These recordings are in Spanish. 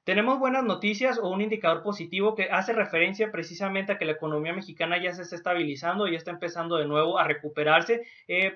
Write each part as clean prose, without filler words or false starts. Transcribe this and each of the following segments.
Tenemos buenas noticias o un indicador positivo que hace referencia precisamente a que la economía mexicana ya se está estabilizando y ya está empezando de nuevo a recuperarse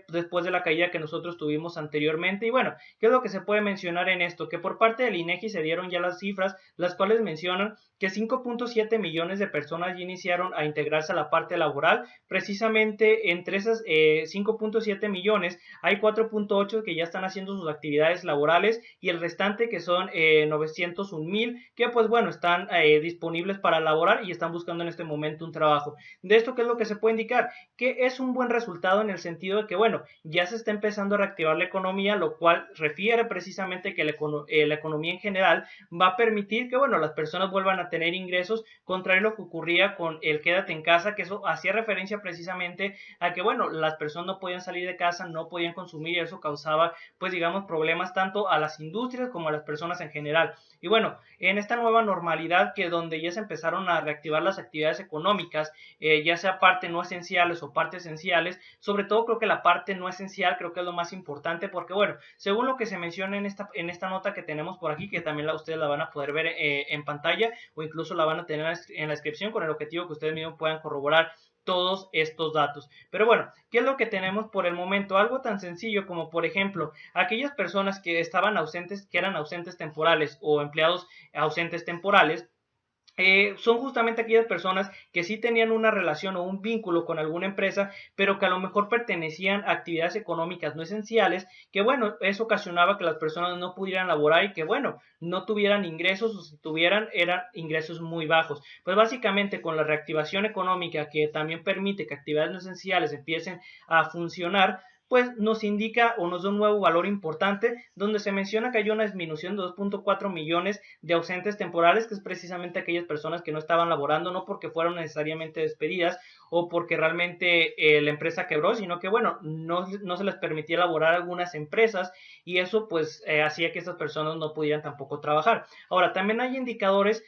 después de la caída que nosotros tuvimos anteriormente. Y bueno, ¿qué es lo que se puede mencionar en esto? Que por parte del INEGI se dieron ya las cifras, las cuales mencionan que 5.7 millones de personas ya iniciaron a integrarse a la parte laboral. Precisamente entre esas 5.7 millones hay 4.8 que ya están haciendo sus actividades laborales y el restante que son 901,000 que pues bueno están disponibles para laborar y están buscando en este momento un trabajo. De esto, ¿qué es lo que se puede indicar? Que es un buen resultado en el sentido de que bueno, ya se está empezando a reactivar la economía, lo cual refiere precisamente que la economía en general va a permitir que bueno, las personas vuelvan a tener ingresos, contrario a lo que ocurría con el quédate en casa, que eso hacía referencia precisamente a que bueno, las personas no podían salir de casa, no podían consumir y eso causaba pues digamos problemas tanto a las industrias como a las personas en general. Y bueno, en esta nueva normalidad que donde ya se empezaron a reactivar las actividades económicas, ya sea parte no esenciales o parte esenciales, sobre todo creo que la parte no esencial creo que es lo más importante porque bueno, según lo que se menciona en esta nota que tenemos por aquí, que también ustedes la van a poder ver en pantalla o incluso la van a tener en la descripción con el objetivo que ustedes mismos puedan corroborar todos estos datos. Pero bueno, ¿qué es lo que tenemos por el momento? Algo tan sencillo como, por ejemplo, aquellas personas que estaban ausentes, que eran ausentes temporales o empleados ausentes temporales, son justamente aquellas personas que sí tenían una relación o un vínculo con alguna empresa, pero que a lo mejor pertenecían a actividades económicas no esenciales, que bueno, eso ocasionaba que las personas no pudieran laborar y que bueno, no tuvieran ingresos o si tuvieran eran ingresos muy bajos. Pues básicamente con la reactivación económica que también permite que actividades no esenciales empiecen a funcionar, pues nos indica o nos da un nuevo valor importante donde se menciona que hay una disminución de 2.4 millones de ausentes temporales, que es precisamente aquellas personas que no estaban laborando, no porque fueron necesariamente despedidas o porque realmente la empresa quebró, sino que bueno, no se les permitía laborar a algunas empresas y eso pues hacía que estas personas no pudieran tampoco trabajar. Ahora, también hay indicadores,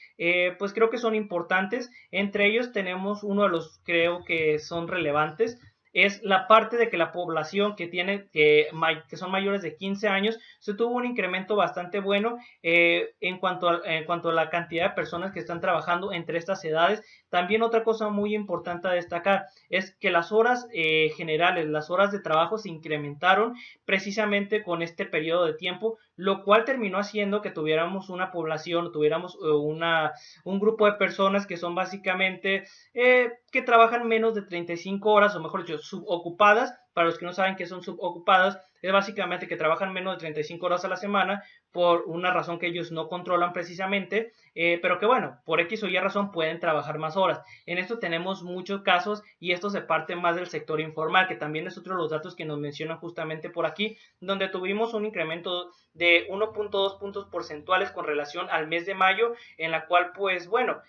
pues creo que son importantes, entre ellos tenemos uno de los creo que son relevantes, es la parte de que la población que tiene que son mayores de 15 años se tuvo un incremento bastante bueno en cuanto a la cantidad de personas que están trabajando entre estas edades. También otra cosa muy importante a destacar es que las horas generales, las horas de trabajo se incrementaron precisamente con este periodo de tiempo, lo cual terminó haciendo que tuviéramos una población, tuviéramos un grupo de personas que son básicamente que trabajan menos de 35 horas, o mejor dicho, subocupadas. Para los que no saben qué son subocupadas, es básicamente que trabajan menos de 35 horas a la semana por una razón que ellos no controlan precisamente, pero que bueno, por X o Y razón pueden trabajar más horas. En esto tenemos muchos casos y esto se parte más del sector informal, que también es otro de los datos que nos mencionan justamente por aquí, donde tuvimos un incremento de 1.2 puntos porcentuales con relación al mes de mayo, en la cual pues bueno,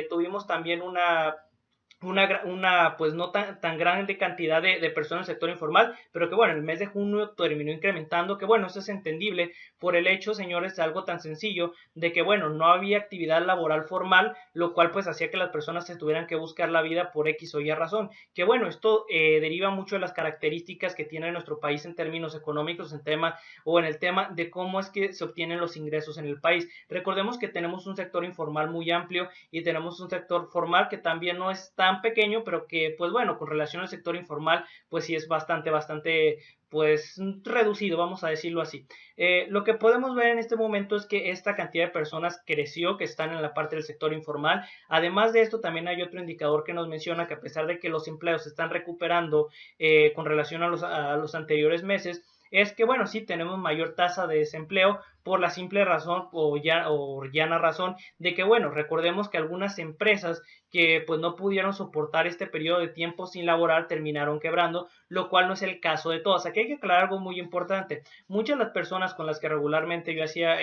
tuvimos también pues no tan grande cantidad de personas en el sector informal, pero que bueno, el mes de junio terminó incrementando, que bueno, eso es entendible por el hecho, señores, de algo tan sencillo, de que bueno, no había actividad laboral formal, lo cual pues hacía que las personas se tuvieran que buscar la vida por X o Y razón, que bueno, esto deriva mucho de las características que tiene nuestro país en términos económicos, en el tema de cómo es que se obtienen los ingresos en el país. Recordemos que tenemos un sector informal muy amplio y tenemos un sector formal que también no es tan pequeño, pero que pues bueno, con relación al sector informal, pues sí es bastante pues reducido, vamos a decirlo así. Lo que podemos ver en este momento es que esta cantidad de personas creció, que están en la parte del sector informal. Además de esto, también hay otro indicador que nos menciona que a pesar de que los empleos se están recuperando con relación a los anteriores meses, es que bueno, sí tenemos mayor tasa de desempleo por la simple razón o llana razón de que bueno, recordemos que algunas empresas que pues no pudieron soportar este periodo de tiempo sin laborar terminaron quebrando, lo cual no es el caso de todas. Aquí hay que aclarar algo muy importante. Muchas de las personas con las que regularmente yo hacía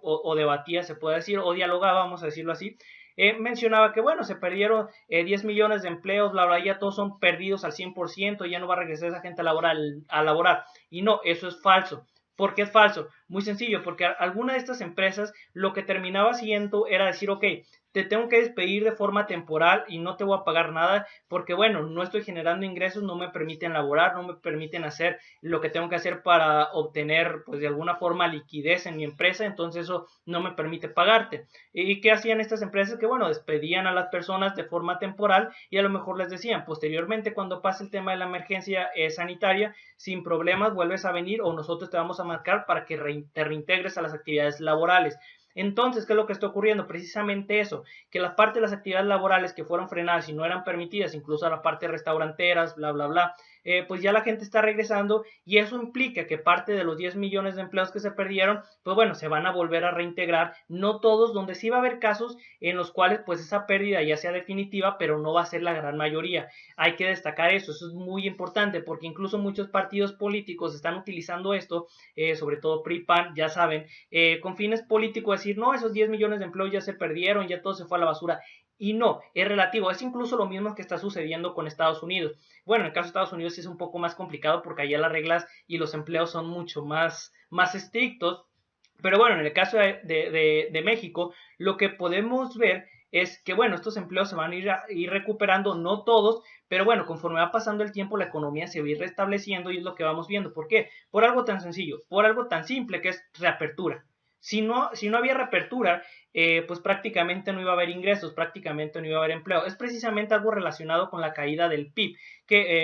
o debatía, se puede decir, o dialogaba, vamos a decirlo así, mencionaba que bueno, se perdieron 10 millones de empleos, bla, bla, ya todos son perdidos al 100%, ya no va a regresar esa gente a laborar. Y no, eso es falso. ¿Por qué es falso? Muy sencillo, porque alguna de estas empresas lo que terminaba haciendo era decir, ok, te tengo que despedir de forma temporal y no te voy a pagar nada porque, bueno, no estoy generando ingresos, no me permiten laborar, no me permiten hacer lo que tengo que hacer para obtener, pues, de alguna forma liquidez en mi empresa, entonces eso no me permite pagarte. ¿Y qué hacían estas empresas? Que, bueno, despedían a las personas de forma temporal y a lo mejor les decían, posteriormente, cuando pase el tema de la emergencia sanitaria, sin problemas vuelves a venir o nosotros te vamos a marcar para que te reintegres a las actividades laborales. Entonces, ¿qué es lo que está ocurriendo? Precisamente eso, que la parte de las actividades laborales que fueron frenadas y no eran permitidas, incluso la parte de restauranteras, bla, bla, bla, pues ya la gente está regresando y eso implica que parte de los 10 millones de empleos que se perdieron, pues bueno, se van a volver a reintegrar, no todos, donde sí va a haber casos en los cuales pues esa pérdida ya sea definitiva, pero no va a ser la gran mayoría. Hay que destacar eso es muy importante porque incluso muchos partidos políticos están utilizando esto, sobre todo PRI, PAN, ya saben, con fines políticos, decir, no, esos 10 millones de empleos ya se perdieron, ya todo se fue a la basura. Y no, es relativo, es incluso lo mismo que está sucediendo con Estados Unidos. Bueno, en el caso de Estados Unidos sí es un poco más complicado porque allá las reglas y los empleos son mucho más estrictos. Pero bueno, en el caso de México, lo que podemos ver es que, bueno, estos empleos se van a ir recuperando, no todos, pero bueno, conforme va pasando el tiempo, la economía se va a ir restableciendo y es lo que vamos viendo. ¿Por qué? Por algo tan sencillo, por algo tan simple que es reapertura. Si no había reapertura, pues prácticamente no iba a haber ingresos, prácticamente no iba a haber empleo. Es precisamente algo relacionado con la caída del PIB,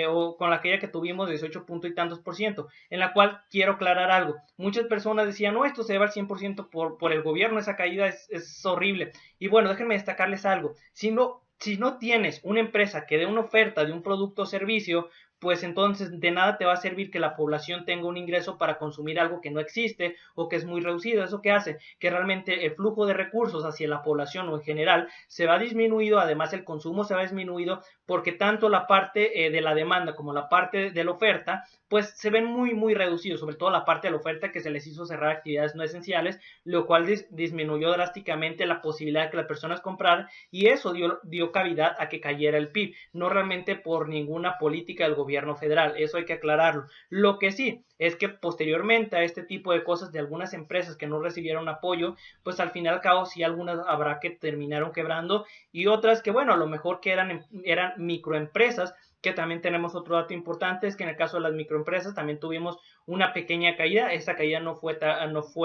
o con la caída que tuvimos de 18 punto y tantos por ciento, en la cual quiero aclarar algo. Muchas personas decían, no, esto se debe al 100% por el gobierno, esa caída es horrible. Y bueno, déjenme destacarles algo. Si no tienes una empresa que dé una oferta de un producto o servicio, pues entonces de nada te va a servir que la población tenga un ingreso para consumir algo que no existe o que es muy reducido. ¿Eso qué hace? Que realmente el flujo de recursos hacia la población o en general se va disminuido, además el consumo se va disminuido porque tanto la parte de la demanda como la parte de la oferta pues se ven muy reducidos, sobre todo la parte de la oferta que se les hizo cerrar actividades no esenciales, lo cual disminuyó drásticamente la posibilidad de que las personas compraran y eso dio cavidad a que cayera el PIB, no realmente por ninguna política del gobierno federal, eso hay que aclararlo. Lo que sí es que posteriormente a este tipo de cosas de algunas empresas que no recibieron apoyo, pues al fin y al cabo sí algunas habrá que terminaron quebrando y otras que bueno, a lo mejor que eran microempresas, que también tenemos otro dato importante, es que en el caso de las microempresas también tuvimos una pequeña caída, esa caída no fue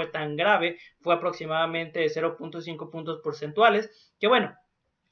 tan grave, fue aproximadamente de 0.5 puntos porcentuales, que bueno,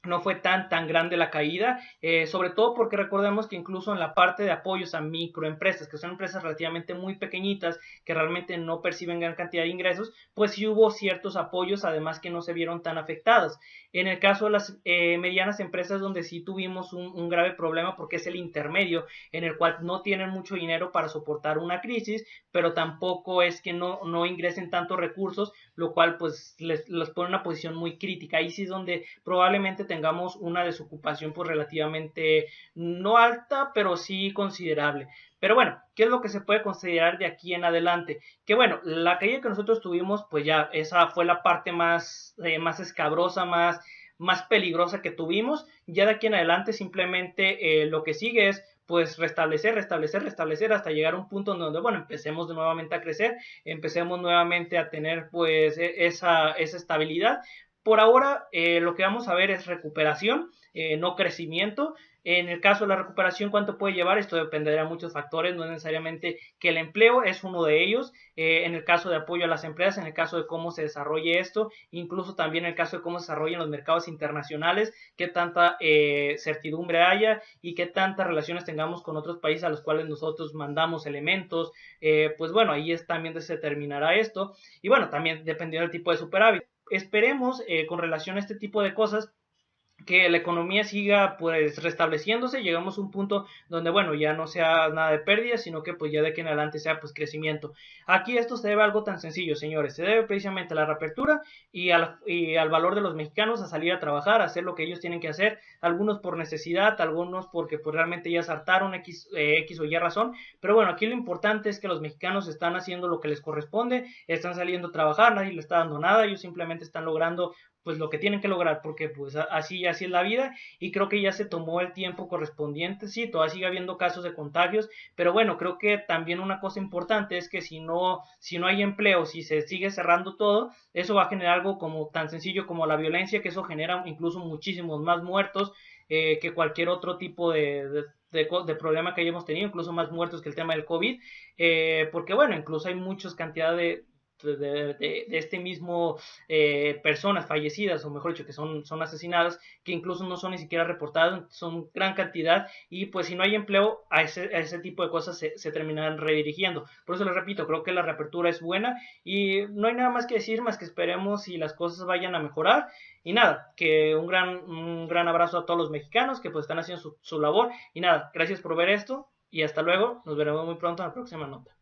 no fue tan grande la caída, sobre todo porque recordemos que incluso en la parte de apoyos a microempresas, que son empresas relativamente muy pequeñitas, que realmente no perciben gran cantidad de ingresos, pues sí hubo ciertos apoyos, además que no se vieron tan afectadas. En el caso de las medianas empresas, donde sí tuvimos un grave problema, porque es el intermedio, en el cual no tienen mucho dinero para soportar una crisis, pero tampoco es que no ingresen tantos recursos, lo cual pues les pone en una posición muy crítica. Ahí sí es donde probablemente tengamos una desocupación pues relativamente no alta, pero sí considerable. Pero bueno, ¿qué es lo que se puede considerar de aquí en adelante? Que bueno, la caída que nosotros tuvimos, pues ya esa fue la parte más escabrosa, más peligrosa que tuvimos. Ya de aquí en adelante simplemente lo que sigue es pues restablecer hasta llegar a un punto donde, bueno, empecemos nuevamente a crecer, empecemos nuevamente a tener pues esa estabilidad. Por ahora lo que vamos a ver es recuperación, no crecimiento. En el caso de la recuperación, ¿cuánto puede llevar? Esto dependerá de muchos factores, no es necesariamente que el empleo es uno de ellos, en el caso de apoyo a las empresas, en el caso de cómo se desarrolle esto, incluso también en el caso de cómo se desarrollen los mercados internacionales, qué tanta certidumbre haya y qué tantas relaciones tengamos con otros países a los cuales nosotros mandamos elementos, pues bueno, ahí también se determinará esto, y bueno, también dependiendo del tipo de superávit. Esperemos con relación a este tipo de cosas que la economía siga pues restableciéndose, llegamos a un punto donde bueno, ya no sea nada de pérdida, sino que pues ya de aquí en adelante sea pues crecimiento. Aquí esto se debe a algo tan sencillo, señores, se debe precisamente a la reapertura y al valor de los mexicanos a salir a trabajar, a hacer lo que ellos tienen que hacer, algunos por necesidad, algunos porque pues realmente ya saltaron X o Y razón, pero bueno, aquí lo importante es que los mexicanos están haciendo lo que les corresponde, están saliendo a trabajar, nadie les está dando nada, ellos simplemente están logrando pues lo que tienen que lograr, porque pues así es la vida, y creo que ya se tomó el tiempo correspondiente. Sí, todavía sigue habiendo casos de contagios, pero bueno, creo que también una cosa importante es que si no hay empleo, si se sigue cerrando todo, eso va a generar algo como tan sencillo como la violencia, que eso genera incluso muchísimos más muertos que cualquier otro tipo de problema que hayamos tenido, incluso más muertos que el tema del COVID, porque bueno, incluso hay muchas cantidades de este mismo personas fallecidas, o mejor dicho, que son asesinadas, que incluso no son ni siquiera reportadas, son gran cantidad, y pues si no hay empleo, a ese tipo de cosas se terminan redirigiendo. Por eso les repito, creo que la reapertura es buena, y no hay nada más que decir, más que esperemos y las cosas vayan a mejorar, y nada, que un gran abrazo a todos los mexicanos que pues están haciendo su labor, y nada, gracias por ver esto, y hasta luego, nos veremos muy pronto en la próxima nota.